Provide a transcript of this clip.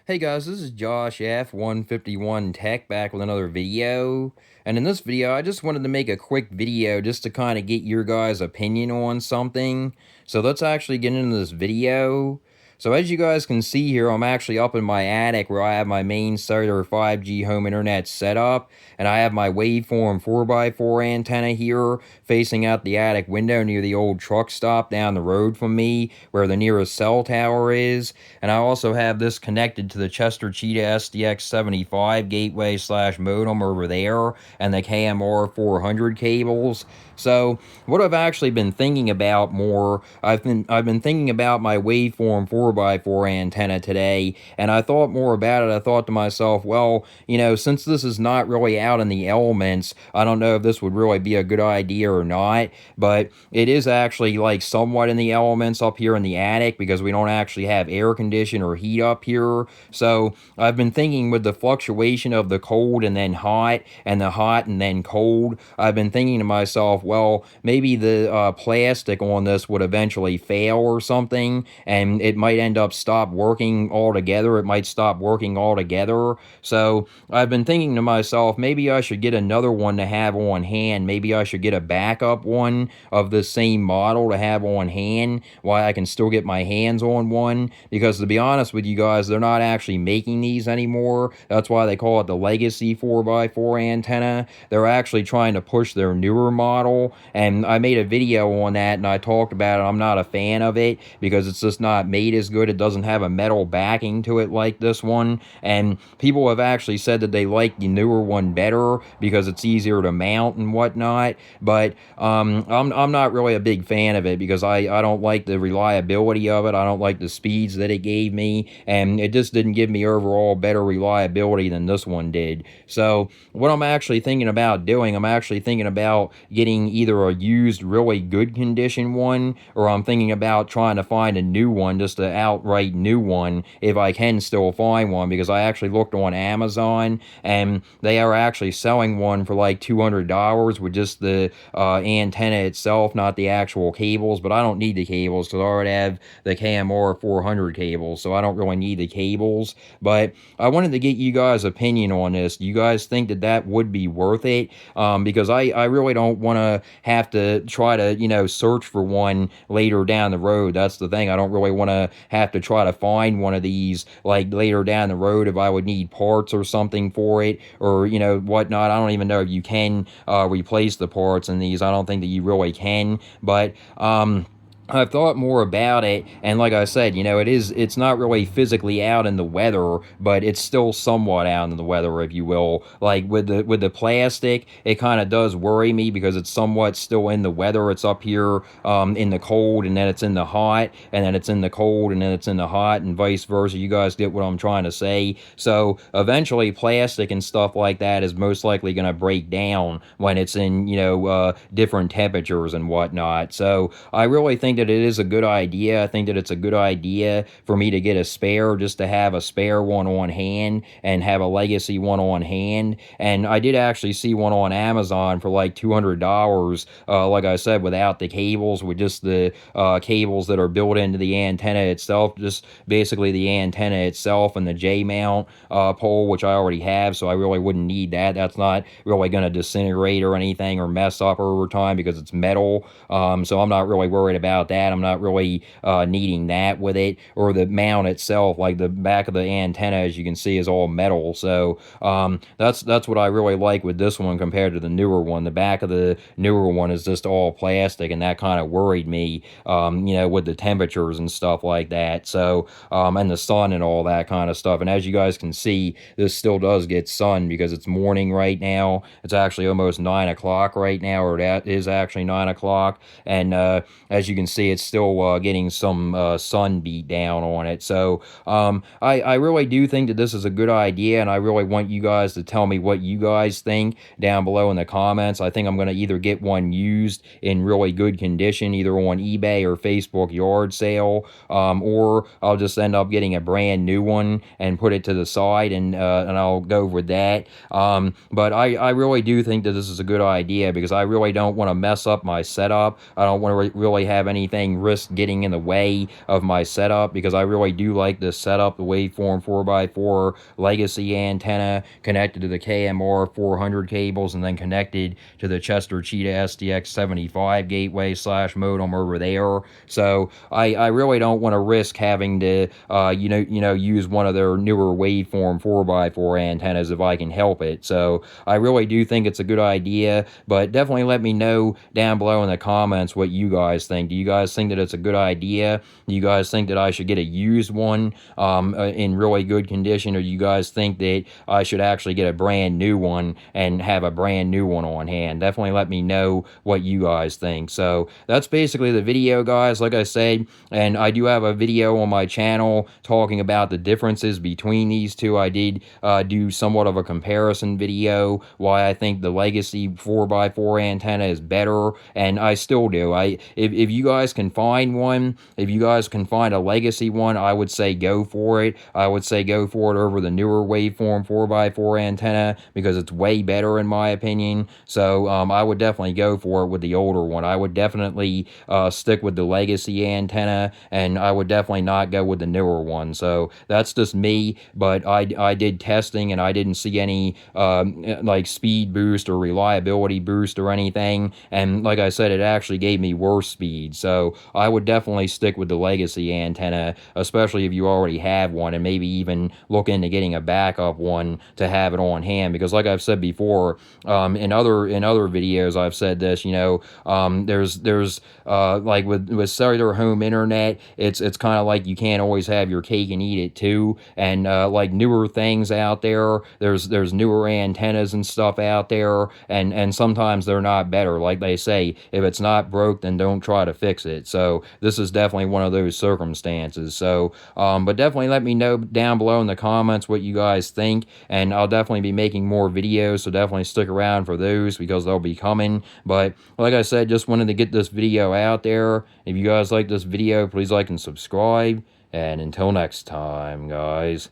Hey guys, this is Josh F151 Tech back with another video. And in this video, I just wanted to make a quick video just to kind of get your guys' opinion on something. So let's actually get into this video. So as you guys can see here, I'm actually up in my attic where I have my main cellular 5G home internet set up. And I have my Waveform 4x4 antenna here facing out the attic window near the old truck stop down the road from me where the nearest cell tower is. And I also have this connected to the Chester Cheetah SDX75 gateway slash modem over there and the KMR 400 cables. So what I've actually been thinking about more, I've been thinking about my Waveform 4x4 antenna today, and I thought more about it. I thought to myself, well, since this is not really out in the elements, I don't know if this would really be a good idea or not, but it is actually like somewhat in the elements up here in the attic because we don't actually have air condition or heat up here. So I've been thinking with the fluctuation of the cold and then hot and the hot and then cold, I've been thinking to myself, well, maybe the plastic on this would eventually fail or something, and it might end up stop working altogether. It might stop working altogether. So I've been thinking to myself, maybe I should get another one to have on hand. Maybe I should get a backup one of the same model to have on hand while I can still get my hands on one. Because to be honest with you guys, they're not actually making these anymore. That's why they call it the Legacy 4x4 antenna. They're actually trying to push their newer model, and I made a video on that and I talked about it. I'm not a fan of it because it's just not made as good. It doesn't have a metal backing to it like this one, and people have actually said that they like the newer one better because it's easier to mount and whatnot. But I'm not really a big fan of it because I don't like the reliability of it. I don't like the speeds that it gave me, and it just didn't give me overall better reliability than this one did. So what I'm actually thinking about doing, I'm actually thinking about getting either a used really good condition one, or I'm thinking about trying to find a new one, just an outright new one if I can still find one, because I actually looked on Amazon and they are actually selling one for like $200 with just the antenna itself, not the actual cables. But I don't need the cables because I already have the KMR 400 cables, so I don't really need the cables. But I wanted to get you guys' opinion on this. Do you guys think that that would be worth it? Because I really don't want to have to try to, search for one later down the road. That's the thing. I don't really want to have to try to find one of these like later down the road if I would need parts or something for it, or, whatnot. I don't even know if you can replace the parts in these. I don't think that you really can, but I've thought more about it, and like I said, it's not really physically out in the weather, but it's still somewhat out in the weather, if you will. Like with the plastic, it kind of does worry me because it's somewhat still in the weather. It's up here in the cold, and then it's in the hot, and then it's in the cold, and then it's in the hot, and vice versa. You guys get what I'm trying to say. So eventually, plastic and stuff like that is most likely going to break down when it's in different temperatures and whatnot. So I really think that it is a good idea. I think that it's a good idea for me to get a spare, just to have a spare one on hand and have a legacy one on hand. And I did actually see one on Amazon for like $200, like I said, without the cables, with just the cables that are built into the antenna itself, just basically the antenna itself and the J-mount pole, which I already have, so I really wouldn't need that. That's not really going to disintegrate or anything or mess up over time because it's metal, so I'm not really worried about that. I'm not really needing that with it. Or the mount itself, like the back of the antenna, as you can see, is all metal. So that's what I really like with this one compared to the newer one. The back of the newer one is just all plastic, and that kind of worried me, with the temperatures and stuff like that. So and the sun and all that kind of stuff. And as you guys can see, this still does get sun because it's morning right now. It's actually almost 9 o'clock right now, or that is actually 9 o'clock. And as you can see, it's still getting some sun beat down on it. So I really do think that this is a good idea, and I really want you guys to tell me what you guys think down below in the comments. I think I'm going to either get one used in really good condition, either on eBay or Facebook yard sale, or I'll just end up getting a brand new one and put it to the side, and I'll go with that. But I really do think that this is a good idea because I really don't want to mess up my setup. I don't want to really have any anything risk getting in the way of my setup, because I really do like this setup, the Waveform 4x4 legacy antenna connected to the KMR 400 cables and then connected to the Chester Cheetah SDX75 gateway / modem over there. So I really don't want to risk having to use one of their newer Waveform 4x4 antennas if I can help it. So I really do think it's a good idea, but definitely let me know down below in the comments what you guys think. Do you guys think that it's a good idea? Do you guys think that I should get a used one in really good condition, or do you guys think that I should actually get a brand new one and have a brand new one on hand? Definitely let me know what you guys think. So that's basically the video, guys, like I said, and I do have a video on my channel talking about the differences between these two. I did do somewhat of a comparison video, why I think the legacy 4x4 antenna is better, and I still do. If you guys can find one, if you guys can find a legacy one, I would say go for it. I would say go for it over the newer Waveform 4x4 antenna, because it's way better in my opinion. So I would definitely go for it with the older one. I would definitely stick with the legacy antenna, and I would definitely not go with the newer one. So that's just me, but I did testing and I didn't see any like speed boost or reliability boost or anything, and like I said, it actually gave me worse speed. So I would definitely stick with the legacy antenna, especially if you already have one, and maybe even look into getting a backup one to have it on hand, because like I've said before, in other videos I've said this, there's like with cellular home internet, it's kind of like you can't always have your cake and eat it too, and like newer things out there, there's newer antennas and stuff out there, and sometimes they're not better. Like they say, if it's not broke, then don't try to fix it. So this is definitely one of those circumstances. So but definitely let me know down below in the comments what you guys think, and I'll definitely be making more videos, so definitely stick around for those, because they'll be coming. But like I said, just wanted to get this video out there. If you guys like this video, please like and subscribe, and until next time, guys.